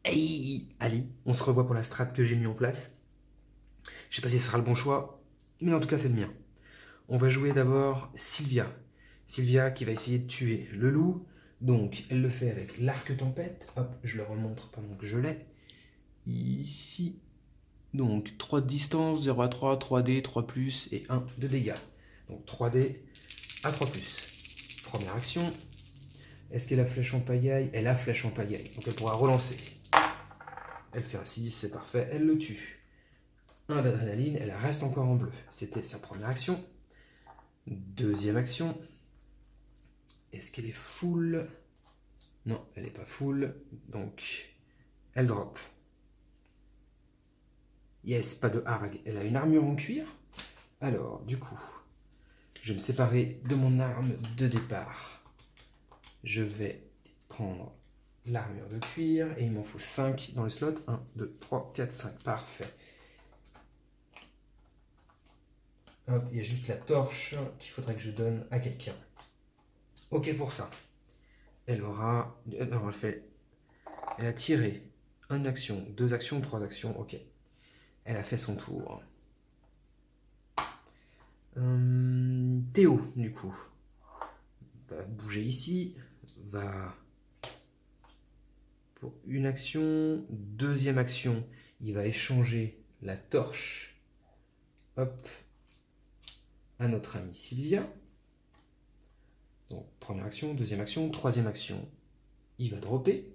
Hey, allez, on se revoit pour la strat que j'ai mis en place. Je sais pas si ce sera le bon choix, mais en tout cas c'est le mien. On va jouer d'abord Sylvia. Sylvia qui va essayer de tuer le loup. Donc elle le fait avec l'arc tempête. Hop, je le remontre pendant que je l'ai. Ici. Donc 3 de distance, 0 à 3, 3D, 3 plus et 1 de dégâts. Donc 3D à 3 plus. Première action. Est-ce qu'elle a flèche en pagaille? Elle a flèche en pagaille. Donc elle pourra relancer. Elle fait un 6, c'est parfait. Elle le tue. 1 d'adrénaline, elle reste encore en bleu. C'était sa première action. Deuxième action. Est-ce qu'elle est full? Non, elle n'est pas full. Donc, elle drop. Yes, pas de harg. Elle a une armure en cuir. Alors, du coup, je vais me séparer de mon arme de départ. Je vais prendre l'armure de cuir et il m'en faut 5 dans le slot. 1, 2, 3, 4, 5. Parfait. Hop, il y a juste la torche qu'il faudrait que je donne à quelqu'un. Ok pour ça. Elle aura... Non, elle a tiré une action, 2 actions, 3 actions, ok. Elle a fait son tour. Théo, du coup, va bouger ici, va pour une action, deuxième action, il va échanger la torche, hop, à notre amie Sylvia. Donc première action, deuxième action, troisième action, il va dropper.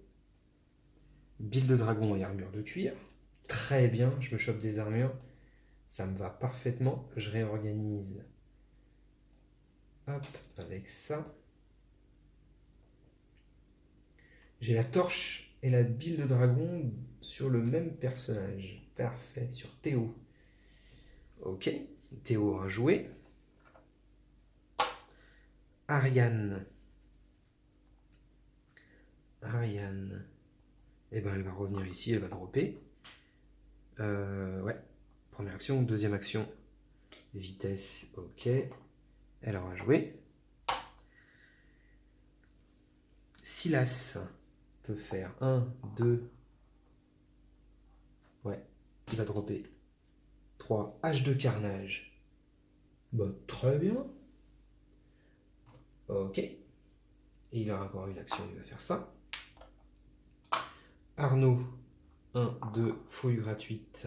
Bile de dragon et armure de cuir. Très bien, je me chope des armures. Ça me va parfaitement. Je réorganise. Hop, avec ça. J'ai la torche et la bile de dragon sur le même personnage. Parfait, sur Théo. Ok, Théo aura joué. Ariane. Ariane. Eh ben, elle va revenir ici, elle va dropper. Ouais, première action, deuxième action. Vitesse, ok. Elle aura joué. Silas peut faire 1, 2. Ouais, il va dropper 3. H de carnage. Bah, très bien. Ok. Et il aura encore une action, il va faire ça. Arnaud, 1, 2, fouille gratuite.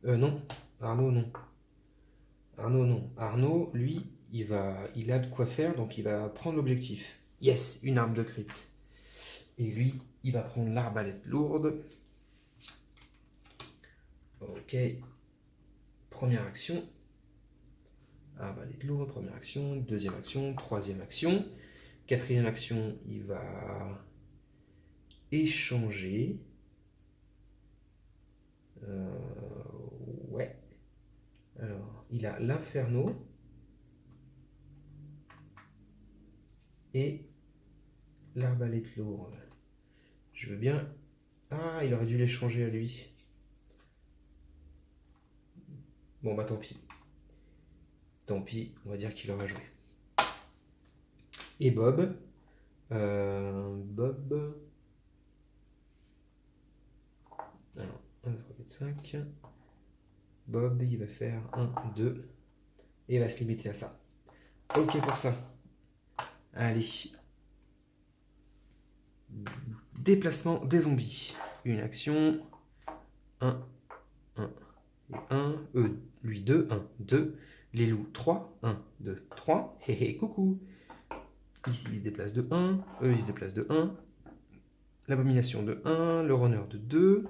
Non. Arnaud, non. Arnaud, non. Arnaud, lui, il a de quoi faire, donc il va prendre l'objectif. Yes, une arme de crypte. Et lui, il va prendre l'arbalète lourde. Ok. Première action. Arbalète lourde, première action. Deuxième action, troisième action. Quatrième action, il va échanger. Ouais. Alors, il a l'inferno. Et l'arbalète lourde. Je veux bien... Ah, il aurait dû l'échanger à lui. Bon, bah tant pis. Tant pis, on va dire qu'il aura joué. Et Bob. Bob... Alors, 1, 2, 3, 4, 5. Bob, il va faire 1, 2. Et il va se limiter à ça. Ok pour ça. Allez. Déplacement des zombies. Une action. 1, 1 et 1. Lui 2, 1, 2. Les loups 3, 1, 2, 3. Hé hé, coucou. Ici, il se déplace de 1. Eux, ils se déplacent de 1. L'abomination de 1. Le runner de 2.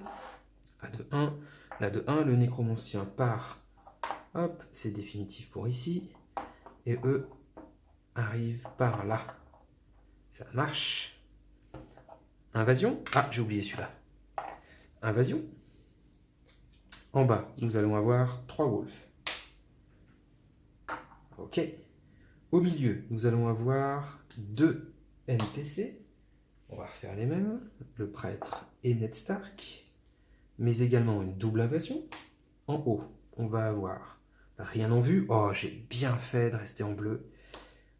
A de 1. Là de 1. Le nécromancien part. Hop, c'est définitif pour ici. Et eux arrivent par là. Ça marche. Invasion. Ah, j'ai oublié celui-là. Invasion. En bas, nous allons avoir 3 wolves. Ok. Au milieu, nous allons avoir 2 NPC. On va refaire les mêmes. Le prêtre et Ned Stark. Mais également une double invasion. En haut, on va avoir rien en vue. Oh, j'ai bien fait de rester en bleu.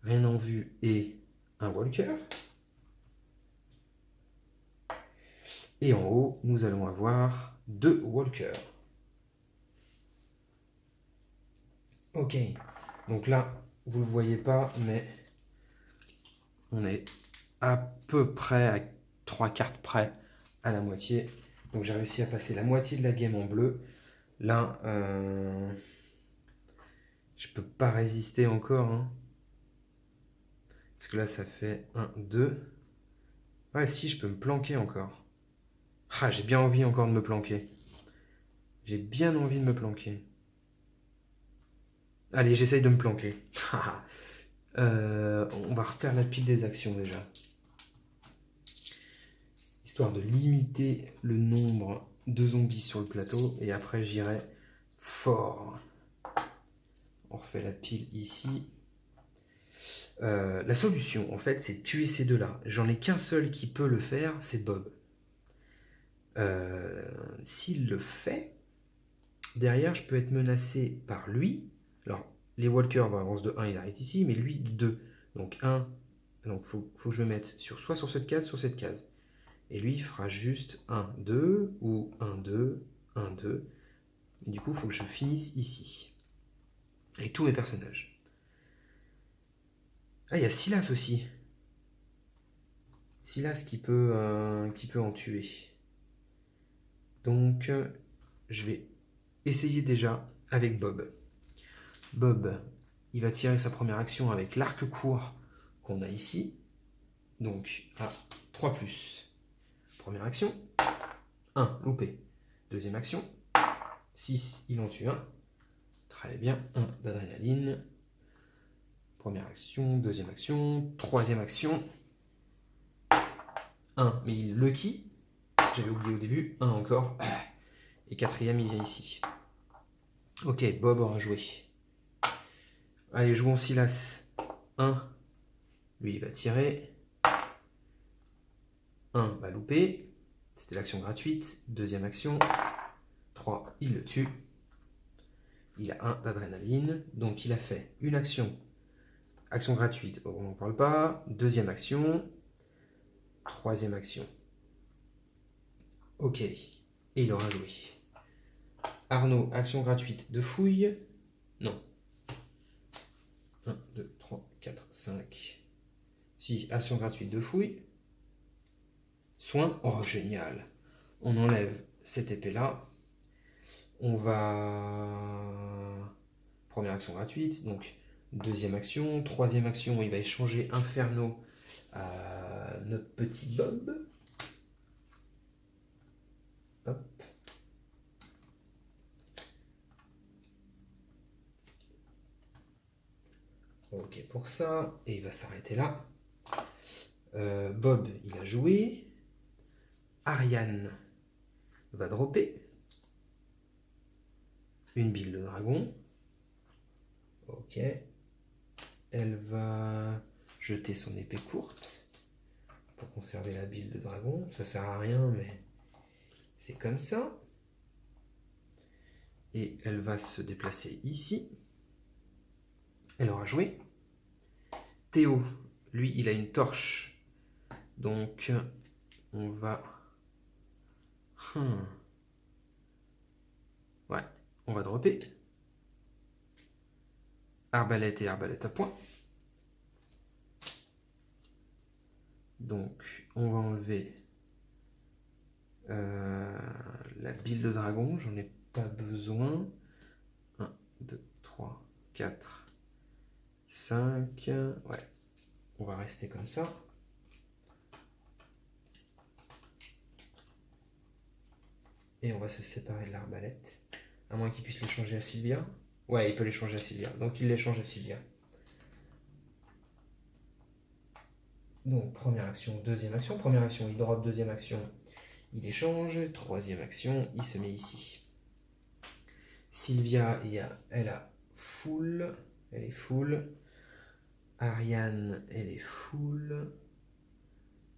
Rien en vue et un walker. Et en haut, nous allons avoir 2 walkers. Ok, donc là, vous ne le voyez pas, mais on est à peu près à 3 cartes près à la moitié. Donc j'ai réussi à passer la moitié de la game en bleu. Là, je peux pas résister encore. Hein. Parce que là, ça fait 1, 2. Ouais, si, je peux me planquer encore. Ah, j'ai bien envie encore de me planquer. J'ai bien envie de me planquer. Allez, j'essaye de me planquer. On va refaire la pile des actions déjà. Histoire de limiter le nombre de zombies sur le plateau. Et après, j'irai fort. On refait la pile ici. La solution, en fait, c'est de tuer ces deux-là. J'en ai qu'un seul qui peut le faire, c'est Bob. S'il le fait, derrière, je peux être menacé par lui. Alors, les walkers vont avancer de 1, il arrête ici, mais lui de 2. Donc 1, donc faut que je me mette soit sur cette case, sur cette case. Et lui, il fera juste 1, 2, ou 1, 2, 1, 2. Et du coup, il faut que je finisse ici. Avec tous mes personnages. Ah, il y a Silas aussi. Silas qui peut en tuer. Donc, je vais essayer déjà avec Bob. Bob, il va tirer sa première action avec l'arc court qu'on a ici. Donc, à 3+. Première action, 1, loupé. Deuxième action, 6, il en tue un. Très bien, 1 d'adrénaline. Première action, deuxième action, troisième action. 1, mais il lucky. J'avais oublié au début, 1 encore. Et quatrième, il vient ici. Ok, Bob aura joué. Allez, jouons Silas. 1, lui il va tirer. 1 va louper. C'était l'action gratuite. Deuxième action. 3, il le tue. Il a 1 d'adrénaline. Donc il a fait une action. Action gratuite, on n'en parle pas. Deuxième action. Troisième action. Ok. Et il aura joué. Arnaud, action gratuite de fouille. Non. 1, 2, 3, 4, 5. Si, action gratuite de fouille. Soin. Oh, génial. On enlève cette épée-là. On va... Première action gratuite. Donc, deuxième action. Troisième action, il va échanger Inferno à notre petit Bob. Hop. Ok pour ça. Et il va s'arrêter là. Bob, il a joué. Ariane va dropper une bille de dragon. Ok. Elle va jeter son épée courte pour conserver la bille de dragon. Ça sert à rien, mais c'est comme ça. Et elle va se déplacer ici. Elle aura joué. Théo, lui, il a une torche. Donc, on va... Ouais, on va dropper. Arbalète et arbalète à point. Donc, on va enlever la bille de dragon. J'en ai pas besoin. 1, 2, 3, 4, 5. Ouais, on va rester comme ça. Et on va se séparer de l'arbalète. À moins qu'il puisse l'échanger à Sylvia. Ouais, il peut l'échanger à Sylvia. Donc il l'échange à Sylvia. Donc première action, deuxième action. Première action, il drop. Deuxième action, il échange. Troisième action, il se met ici. Sylvia, elle a full. Elle est full. Ariane, elle est full.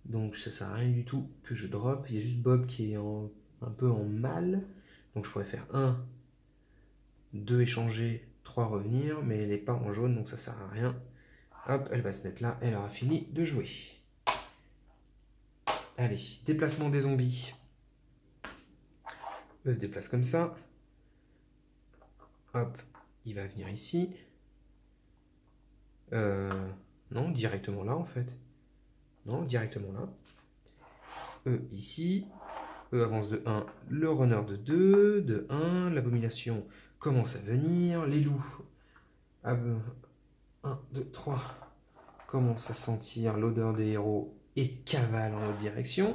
Donc ça sert à rien du tout que je drop. Il y a juste Bob qui est un peu en mal. Donc je pourrais faire 1, 2 échanger, 3 revenir. Mais elle n'est pas en jaune, donc ça sert à rien. Hop, elle va se mettre là. Elle aura fini de jouer. Allez, déplacement des zombies. E se déplace comme ça. Hop, il va venir ici. Non, directement là en fait. Non, directement là. E ici. E avance de 1. Le runner de 2. De 1. L'abomination commence à venir. Les loups. 1, 2, 3. Commence à sentir l'odeur des héros et cavale en notre direction.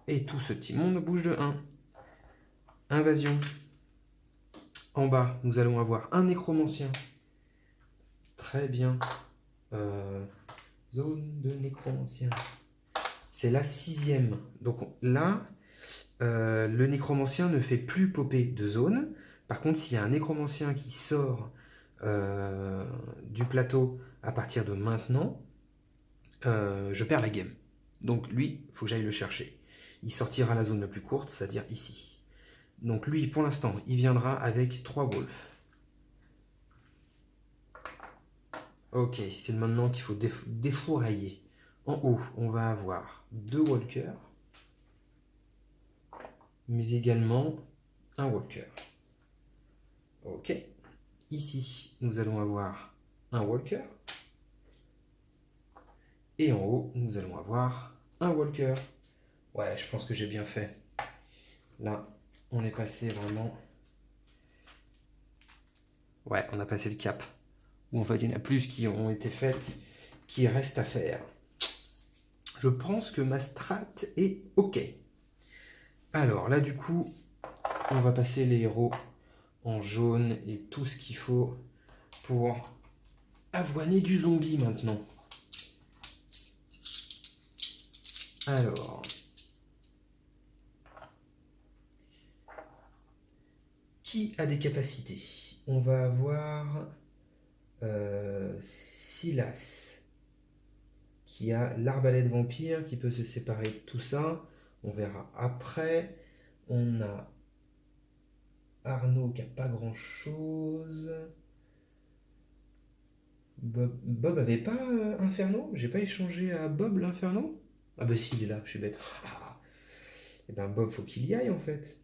Et tout ce petit monde bouge de 1. Invasion. En bas, nous allons avoir un nécromancien. Très bien. Zone de nécromancien. C'est la 6e. Donc là, le nécromancien ne fait plus popper de zone. Par contre, s'il y a un nécromancien qui sort du plateau à partir de maintenant, je perds la game. Donc lui, il faut que j'aille le chercher. Il sortira la zone la plus courte, c'est-à-dire ici. Donc lui, pour l'instant, il viendra avec 3 wolves. Ok, c'est maintenant qu'il faut défourailler. En haut, on va avoir 2 walkers, mais également un walker. Ok. Ici, nous allons avoir un walker. Et en haut, nous allons avoir un walker. Ouais, je pense que j'ai bien fait. Là, on est passé vraiment... Ouais, on a passé le cap. Ou en fait, il y en a plus qui ont été faites, qui restent à faire. Je pense que ma strat est OK. Alors là, du coup, on va passer les héros en jaune et tout ce qu'il faut pour avoiner du zombie maintenant. Alors... Qui a des capacités? On va avoir Silas, qui a l'arbalète vampire, qui peut se séparer de tout ça. On verra après. On a Arnaud qui n'a pas grand chose. Bob avait pas Inferno? J'ai pas échangé à Bob l'Inferno? Ah bah si, il est là, je suis bête. Et ben Bob, faut qu'il y aille en fait.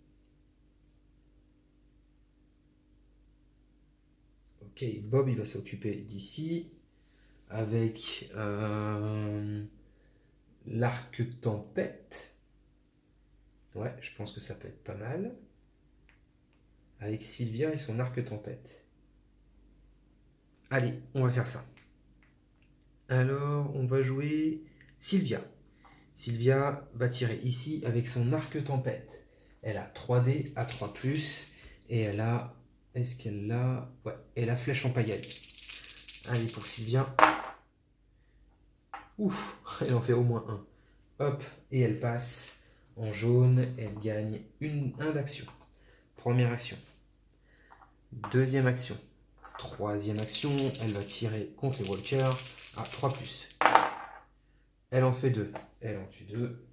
Ok, Bob, il va s'occuper d'ici avec l'arc tempête. Ouais, je pense que ça peut être pas mal. Avec Sylvia et son arc tempête. Allez, on va faire ça. Alors, on va jouer Sylvia. Sylvia va tirer ici avec son arc tempête. Elle a 3D à 3+, et elle a... Est-ce qu'elle a... Ouais, elle a flèche en paillettes. Allez, pour Sylvia. Ouf, elle en fait au moins un. Hop, et elle passe en jaune. Elle gagne un d'action. Première action. Deuxième action. Troisième action. Elle va tirer contre les walkers à 3+. Elle en fait 2. Elle en tue 2.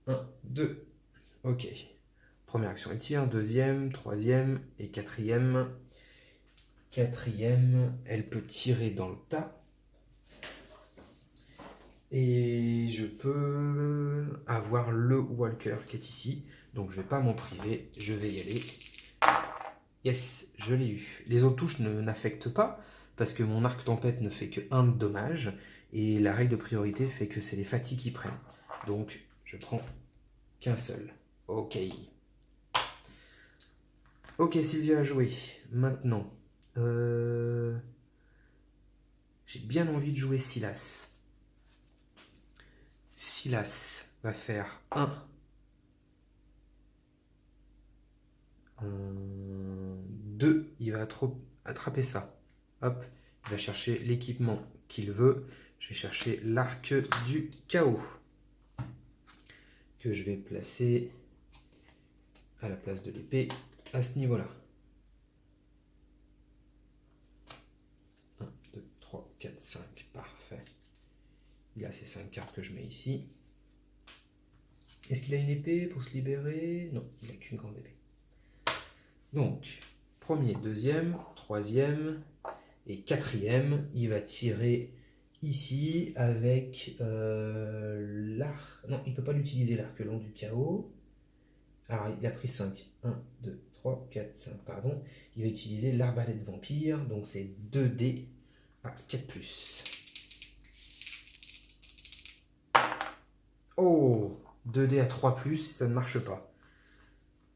1, 2. Ok. Première action, elle tire. Deuxième, troisième et quatrième. Quatrième, elle peut tirer dans le tas. Et je peux avoir le walker qui est ici. Donc je ne vais pas m'en priver. Je vais y aller. Yes, je l'ai eu. Les autres touches n'affectent pas. Parce que mon arc tempête ne fait que 1 de dommage. Et la règle de priorité fait que c'est les fatigues qui prennent. Donc je prends qu'un seul. Ok. Ok, Sylvia a joué. Maintenant, j'ai bien envie de jouer Silas. Silas va faire 1. 2, il va attraper ça. Hop, il va chercher l'équipement qu'il veut. Je vais chercher l'arc du chaos. Que je vais placer à la place de l'épée à ce niveau-là. 1, 2, 3, 4, 5. Parfait. Il a ces 5 cartes que je mets ici. Est-ce qu'il a une épée pour se libérer? Non, il n'a qu'une grande épée. Donc, premier, deuxième, troisième et quatrième, il va tirer ici avec l'arc. Non, il ne peut pas l'utiliser, l'arc long du chaos. Alors, il a pris 5. 1, 2, 3, 4, 5, pardon. Il va utiliser l'arbalète vampire, donc c'est 2D à 4+. Oh, 2D à 3+, ça ne marche pas.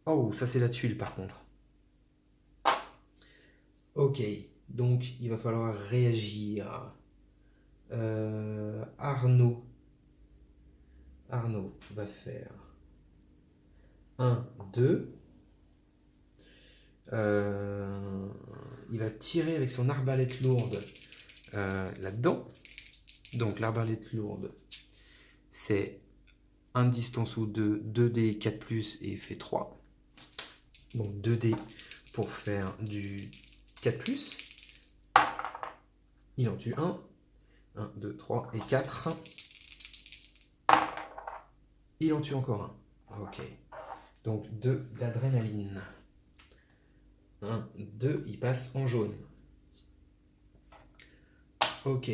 Oh, ça c'est la tuile par contre. Ok, donc il va falloir réagir. Arnaud va faire 1, 2. Il va tirer avec son arbalète lourde là-dedans. Donc l'arbalète lourde, c'est 1 distance ou 2, 2D, 4+, et fait 3. Donc 2D pour faire du 4+. Il en tue 1. 1, 2, 3 et 4. Il en tue encore un. Ok. Donc 2 d'adrénaline. 1, 2, il passe en jaune. Ok.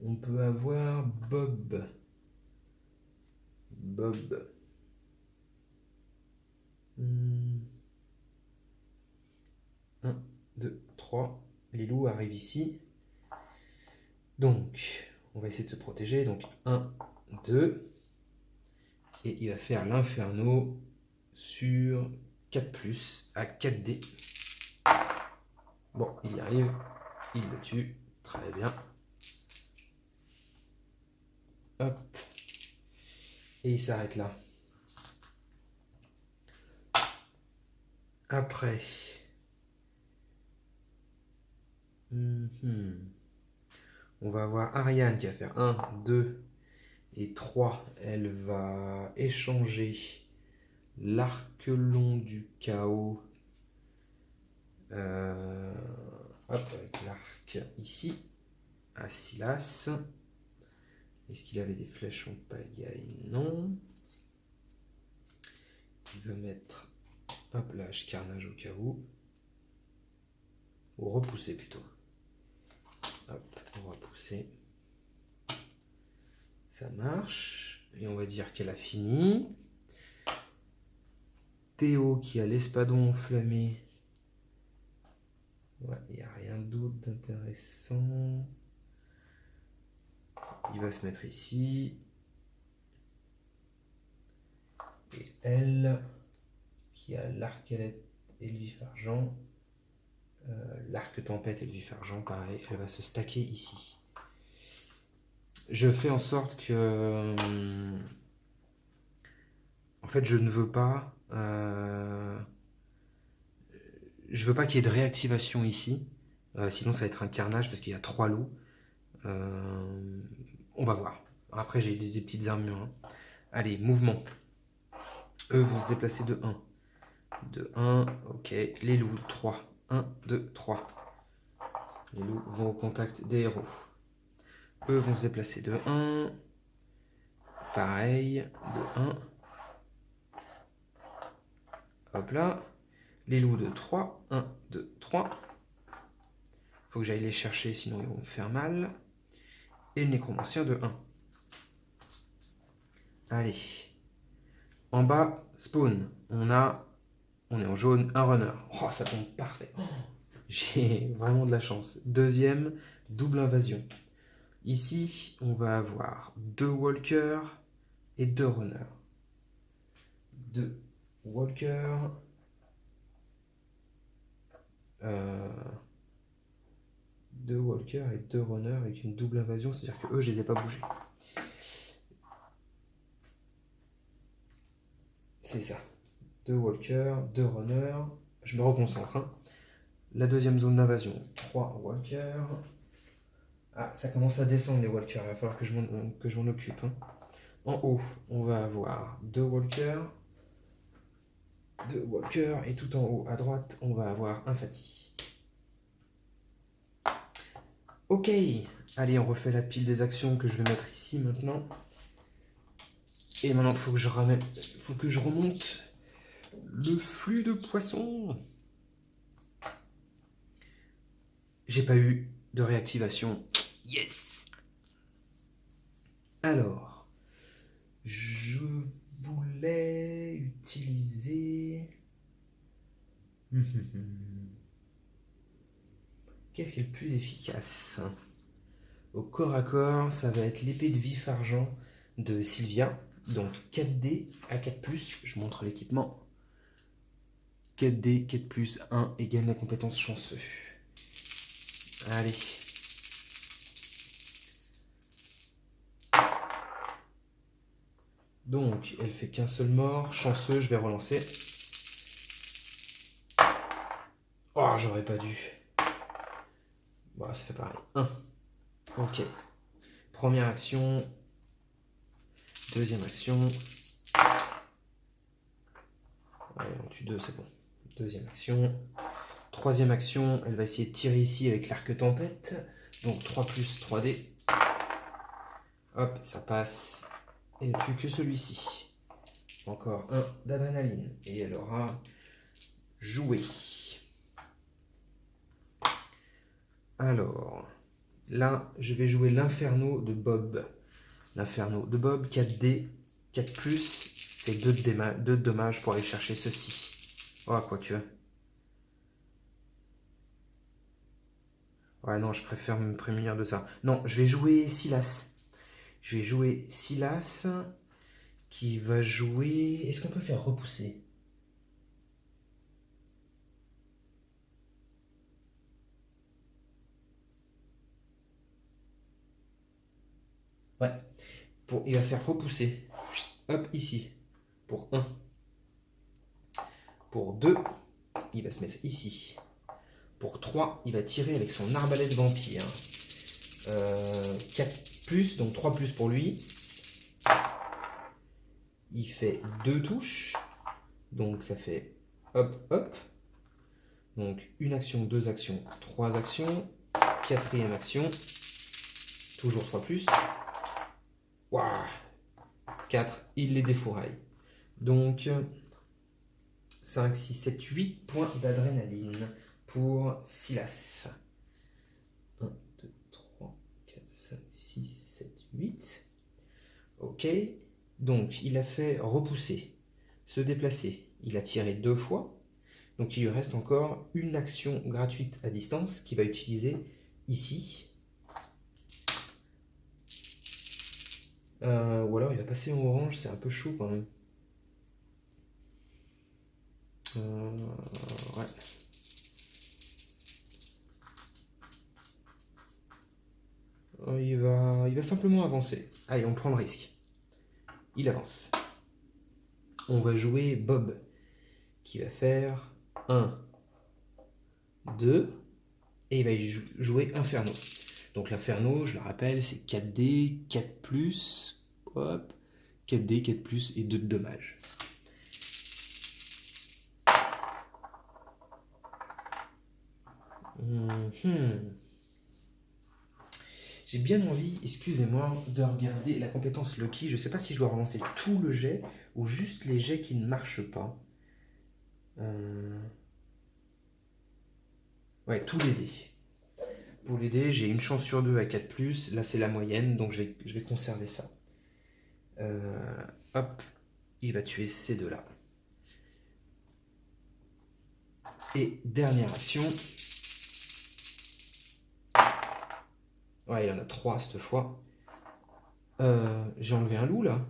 On peut avoir Bob. 1, 2, 3. Les loups arrivent ici. Donc, on va essayer de se protéger. Donc 1, 2. Et il va faire l'inferno sur 4+, à 4D. Bon, il y arrive. Il le tue. Très bien. Hop. Et il s'arrête là. Après. On va avoir Ariane qui va faire 1, 2 et 3. Elle va échanger l'arc long du chaos. Hop, avec l'arc ici. À Silas. Est-ce qu'il avait des flèches en pagaille? Non. Il va mettre, hop là, carnage au cas où. Ou repousser plutôt. Hop, on va pousser. Ça marche. Et on va dire qu'elle a fini. Théo qui a l'espadon enflammé. Ouais, il n'y a rien d'autre d'intéressant. Il va se mettre ici. Et elle, qui a l'arcalette et le vif-argent. L'arc tempête et le vif-argent, pareil, elle va se stacker ici. Je fais en sorte que... En fait, je ne veux pas... je veux pas qu'il y ait de réactivation ici. Sinon, ça va être un carnage parce qu'il y a 3 loups. On va voir. Après, j'ai des petites armures. Hein. Allez, mouvement. Eux vont se déplacer de 1. De 1, ok. Les loups, 3. 1, 2, 3. Les loups vont au contact des héros. Eux vont se déplacer de 1. Pareil, de 1. Hop là. Les loups de 3. 1, 2, 3. Faut que j'aille les chercher, sinon ils vont me faire mal. Et le nécromancien de 1. Allez. En bas, spawn. On est en jaune, un runner. Oh, ça tombe parfait. Oh, j'ai vraiment de la chance. Deuxième, double invasion. Ici, on va avoir 2 walkers et 2 runners. 2 walkers. 2 walkers et 2 runners avec une double invasion, c'est-à-dire que eux, je les ai pas bougés. C'est ça. 2 walkers, 2 runners. Je me reconcentre. Hein. La deuxième zone d'invasion, 3 walkers. Ah, ça commence à descendre les walkers, il va falloir que je m'en occupe. Hein. En haut, on va avoir 2 walkers. 2 walkers. Et tout en haut, à droite, on va avoir un Fati. Ok. Allez, on refait la pile des actions que je vais mettre ici maintenant. Et maintenant, il faut que je remonte le flux de poissons. J'ai pas eu de réactivation. Yes! Alors, je voulais utiliser... Qu'est-ce qui est le plus efficace? Au corps à corps, ça va être l'épée de vif argent de Sylvia. Donc 4D à 4+, je montre l'équipement. 4D, 4+, 1 et gagne la compétence chanceux. Allez. Donc, elle fait qu'un seul mort. Chanceux, je vais relancer. Oh, j'aurais pas dû. Bon, ça fait pareil. 1. Ok. Première action. Deuxième action. Allez, on tue 2, c'est bon. Deuxième action. Troisième action, elle va essayer de tirer ici avec l'arc tempête. Donc 3+, 3D. Hop, ça passe. Et elle tue que celui-ci. Encore un d'adrénaline. Et elle aura joué. Alors, là, je vais jouer l'inferno de Bob. L'inferno de Bob, 4D, 4+, fait 2 de dommages pour aller chercher ceci. Oh, quoi que. Ouais, non, je préfère me prémunir de ça. Non, je vais jouer Silas. Je vais jouer Silas, qui va jouer... Est-ce qu'on peut faire repousser? Ouais. Il va faire repousser. Hop, ici. Pour 1. Pour 2, il va se mettre ici. Pour 3, il va tirer avec son arbalète vampire. 4+, donc 3+ pour lui. Il fait 2 touches. Donc ça fait hop, hop. Donc une action, 2 actions, 3 actions. Quatrième action. Toujours 3+. Waouh, 4, il les défouraille. Donc 5, 6, 7, 8 points d'adrénaline pour Silas. 1, 2, 3, 4, 5, 6, 7, 8. Ok. Donc, il a fait repousser, se déplacer. Il a tiré 2 fois. Donc, il lui reste encore une action gratuite à distance qu'il va utiliser ici. Ou alors, il va passer en orange. C'est un peu chaud quand même. Ouais. Il va simplement avancer. Allez, on prend le risque. Il avance. On va jouer Bob, qui va faire 1, 2, et il va jouer Inferno. Donc l'Inferno, je le rappelle, c'est 4D, 4+, hop, 4D, 4+, et 2 de dommages. J'ai bien envie, excusez-moi, de regarder la compétence Lucky. Je ne sais pas si je dois relancer tout le jet ou juste les jets qui ne marchent pas. Ouais, tous les dés. Pour les dés, j'ai une chance sur 2 à 4+. Là, c'est la moyenne, donc je vais conserver ça. Hop, il va tuer ces deux-là. Et dernière action. Ouais, il y en a 3 cette fois. J'ai enlevé un loup là.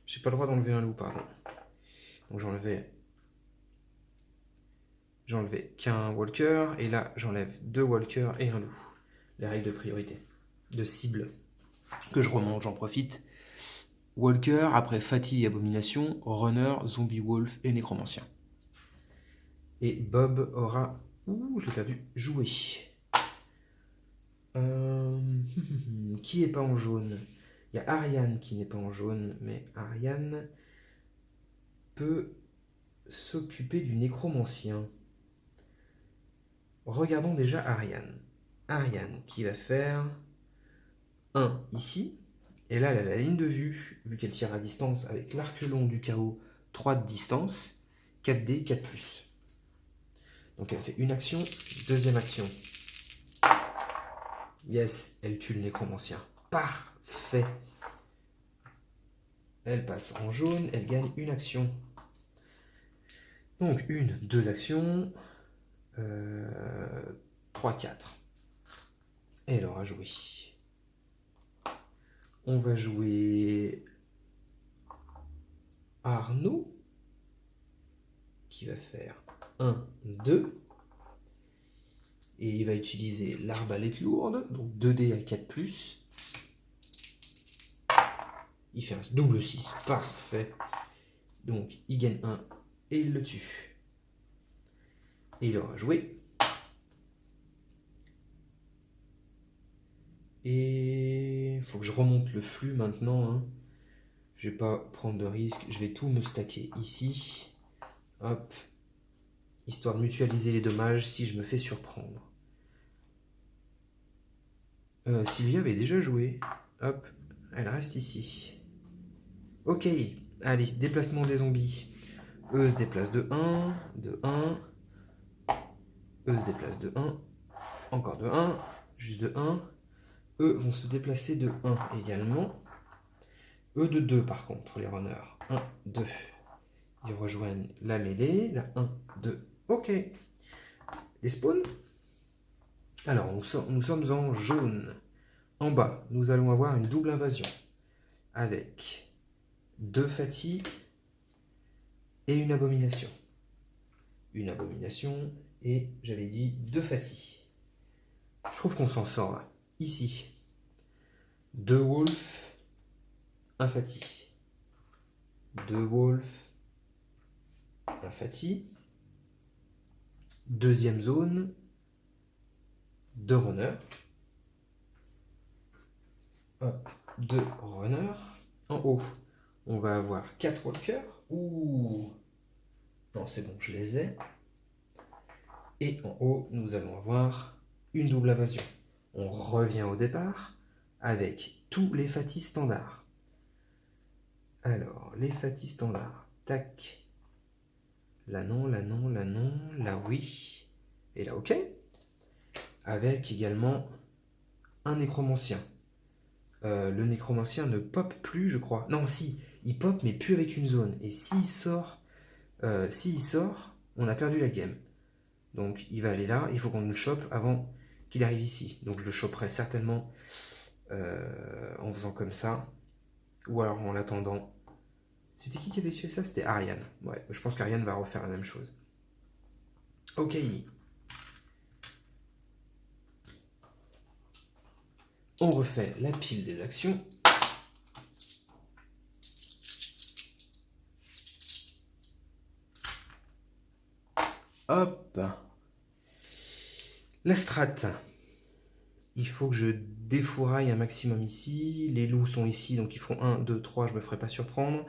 J'ai pas le droit d'enlever un loup, pardon. Donc j'enlevais qu'un walker. Et là, j'enlève 2 walkers et un loup. Les règles de priorité, de cible. Que je remonte, j'en profite. Walker, après Fatigue et Abomination, Runner, Zombie Wolf et Nécromancien. Et Bob aura... Ouh, je l'ai perdu. Joué. Qui est pas en jaune? Il y a Ariane qui n'est pas en jaune, mais Ariane peut s'occuper du nécromancien. Regardons déjà Ariane. Ariane qui va faire 1 ici. Et là, elle a la ligne de vue, vu qu'elle tire à distance avec l'arc long du chaos, 3 de distance, 4D, 4+. Donc elle fait une action, deuxième action. Yes, elle tue le nécromancien. Parfait. Elle passe en jaune, elle gagne une action. Donc, 1, 2 actions. 3, 4. Et elle aura joué. On va jouer Arnaud, qui va faire 1, 2. Et il va utiliser l'arbalète lourde, donc 2 dés à 4+. Il fait un double 6, parfait. Donc il gagne 1 et il le tue. Et il aura joué. Et il faut que je remonte le flux maintenant. Hein. Je vais pas prendre de risque. Je vais tout me stacker ici. Hop. Histoire de mutualiser les dommages si je me fais surprendre. Sylvia avait déjà joué. Hop. Elle reste ici. Ok. Allez, déplacement des zombies. Eux se déplacent de 1, de 1. Eux se déplacent de 1. Encore de 1. Juste de 1. Eux vont se déplacer de 1 également. Eux de 2 par contre, les runners. 1, 2. Ils rejoignent la mêlée. La 1, 2. Ok. Les spawns. Alors, nous sommes en jaune. En bas, nous allons avoir une double invasion. Avec 2 fatigues et une abomination. Une abomination et, j'avais dit, 2 fatigues. Je trouve qu'on s'en sort là. Ici. 2 wolves. 1 fatigue. 2 wolves. 1 fatigue. Deuxième zone. 2 runners. Hop, 2 runners. En haut, on va avoir 4 walkers. Ouh. Non, c'est bon, je les ai. Et en haut, nous allons avoir une double invasion. On revient au départ avec tous les fatis standards. Alors, les fatis standards. Tac. Là non, là non, là non, là oui. Et là ok. Avec également un nécromancien. Le nécromancien ne pop plus, je crois. Non, si, il pop, mais plus avec une zone. Et s'il sort, on a perdu la game. Donc, il va aller là. Il faut qu'on le chope avant qu'il arrive ici. Donc, je le choperai certainement en faisant comme ça. Ou alors en l'attendant. C'était qui avait fait ça? C'était Ariane. Ouais, je pense qu'Ariane va refaire la même chose. Ok. On refait la pile des actions. Hop. La strat. Il faut que je défouraille un maximum ici. Les loups sont ici, donc ils font 1, 2, 3, je ne me ferai pas surprendre.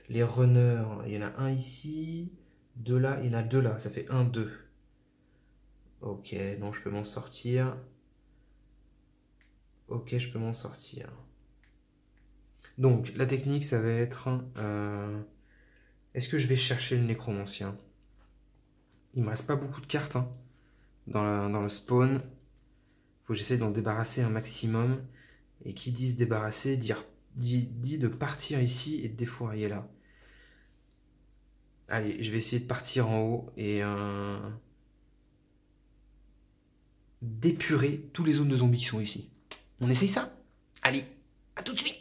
Les runners, il y en a un ici. 2 là, il y en a 2 là. Ça fait 1, 2. Ok, donc je peux m'en sortir. Ok, je peux m'en sortir. Donc, la technique, ça va être... est-ce que je vais chercher le nécromancien? Il me reste pas beaucoup de cartes hein, dans le spawn. Faut que j'essaie d'en débarrasser un maximum. Et qui dit se débarrasser, dit de partir ici et de défourailler là. Allez, je vais essayer de partir en haut et d'épurer tous les zones de zombies qui sont ici. On essaye ça? Allez, à tout de suite!